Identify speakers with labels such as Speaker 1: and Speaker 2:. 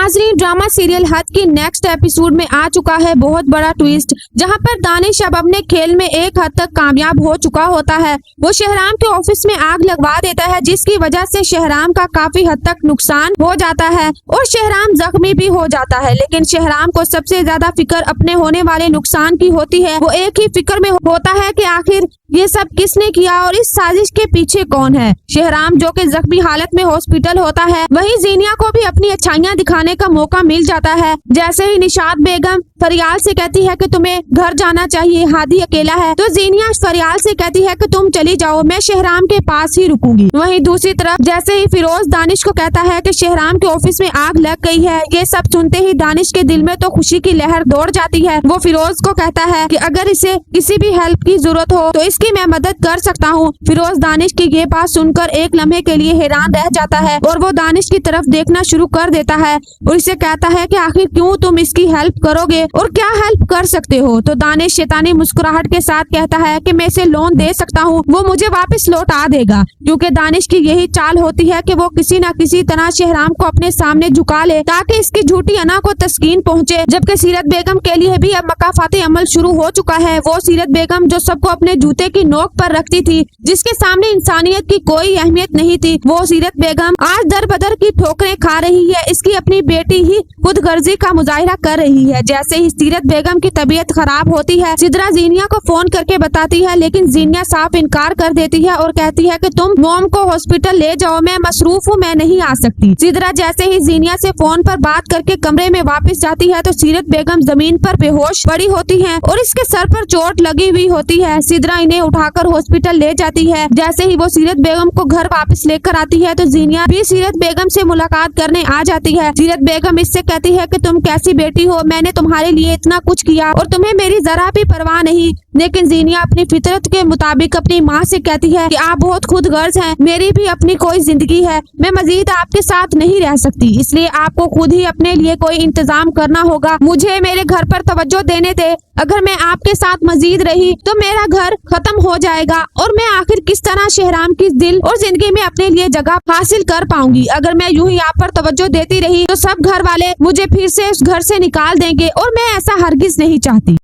Speaker 1: नाजरीन, drama serial हद की नेक्स्ट एपिसोड में आ चुका है बहुत बड़ा ट्विस्ट, जहां पर दानिश अब अपने खेल में एक हद तक कामयाब हो चुका होता है। वो शहराम के ऑफिस में आग लगवा देता है, जिसकी वजह से शहराम का काफी हद तक नुकसान हो जाता है और शहराम जख्मी भी हो जाता है। लेकिन शहराम को सबसे ज्यादा फिक्र अपने होने वाले नुकसान की होती है। वो एक ही फिक्र में होता है कि आखिर ये सब किसने किया और इस साजिश के पीछे कौन है। शहराम जो कि जख्मी हालत में हॉस्पिटल होता है, वहीं जीनिया को भी अपनी अच्छाइयाँ दिखाने का मौका मिल जाता है। जैसे ही निशात बेगम फरियाल से कहती है कि तुम्हें घर जाना चाहिए, हादी अकेला है, तो जीनिया फरियाल से कहती है कि तुम चली जाओ, मैं शहराम के पास ही रुकूंगी। वहीं दूसरी तरफ जैसे ही फिरोज दानिश को कहता है कि शहराम के ऑफिस में आग लग गई है, ये सब सुनते ही दानिश के दिल में तो खुशी की लहर दौड़ जाती है। वो फिरोज को कहता है कि अगर इसे किसी भी हेल्प की जरूरत हो तो इसकी मैं मदद कर सकता हूँ। फिरोज दानिश की ये बात सुनकर एक लम्हे के लिए हैरान रह जाता है और वो दानिश की तरफ देखना शुरू कर देता है और इसे कहता है कि आखिर क्यों तुम इसकी हेल्प करोगे और क्या हेल्प कर सकते हो। तो दानिश शैतानी मुस्कुराहट के साथ कहता है कि मैं इसे लोन दे सकता हूँ, वो मुझे वापस लौटा देगा। क्योंकि दानिश की यही चाल होती है कि वो किसी न किसी तरह शहराम को अपने सामने झुका ले ताकि इसकी झूठी अना को तस्कीन पहुँचे। जबकि सीरत बेगम के लिए भी अब मकाफाती अमल शुरू हो चुका है। वो सीरत बेगम जो सबको अपने जूते की नोक पर रखती थी, जिसके सामने इंसानियत की कोई अहमियत नहीं थी, वो सीरत बेगम आज दर बदर की ठोकरें खा रही है। इसकी अपनी बेटी ही खुद गर्जी का मुजाहिरा कर रही है। जैसे ही सीरत बेगम की तबीयत खराब होती है, सिद्रा जीनिया को फोन करके बताती है, लेकिन जीनिया साफ इनकार कर देती है और कहती है कि तुम मोम को हॉस्पिटल ले जाओ, मैं मसरूफ हूँ, मैं नहीं आ सकती। सिद्रा जैसे ही जीनिया से फोन पर बात करके कमरे में वापस जाती है तो सीरत बेगम जमीन पर बेहोश पड़ी होती है और इसके सर पर चोट लगी हुई होती है। सिद्रा इन्हें उठाकर हॉस्पिटल ले जाती है। जैसे ही वो सीरत बेगम को घर वापस लेकर आती है तो जीनिया भी सीरत बेगम से मुलाकात करने आ जाती है। सीरत बेगम इससे कहती है कि तुम कैसी बेटी हो, मैंने तुम्हारे लिए इतना कुछ किया और तुम्हें मेरी जरा भी परवाह नहीं। लेकिन जीनिया अपनी फितरत के मुताबिक अपनी माँ से कहती है कि आप बहुत खुदगर्ज हैं, मेरी भी अपनी कोई जिंदगी है, मैं मजीद आपके साथ नहीं रह सकती, इसलिए आपको खुद ही अपने लिए कोई इंतजाम करना होगा। मुझे मेरे घर पर तवज्जो देने दे, अगर मैं आपके साथ मजीद रही तो मेरा घर खत्म हो जाएगा और मैं आखिर किस तरह शहराम की दिल और जिंदगी में अपने लिए जगह हासिल कर पाऊंगी। अगर मैं यूं ही आप पर तवज्जो देती रही तो सब घर वाले मुझे फिर से उस घर से निकाल देंगे और मैं ऐसा हरगिज नहीं चाहती।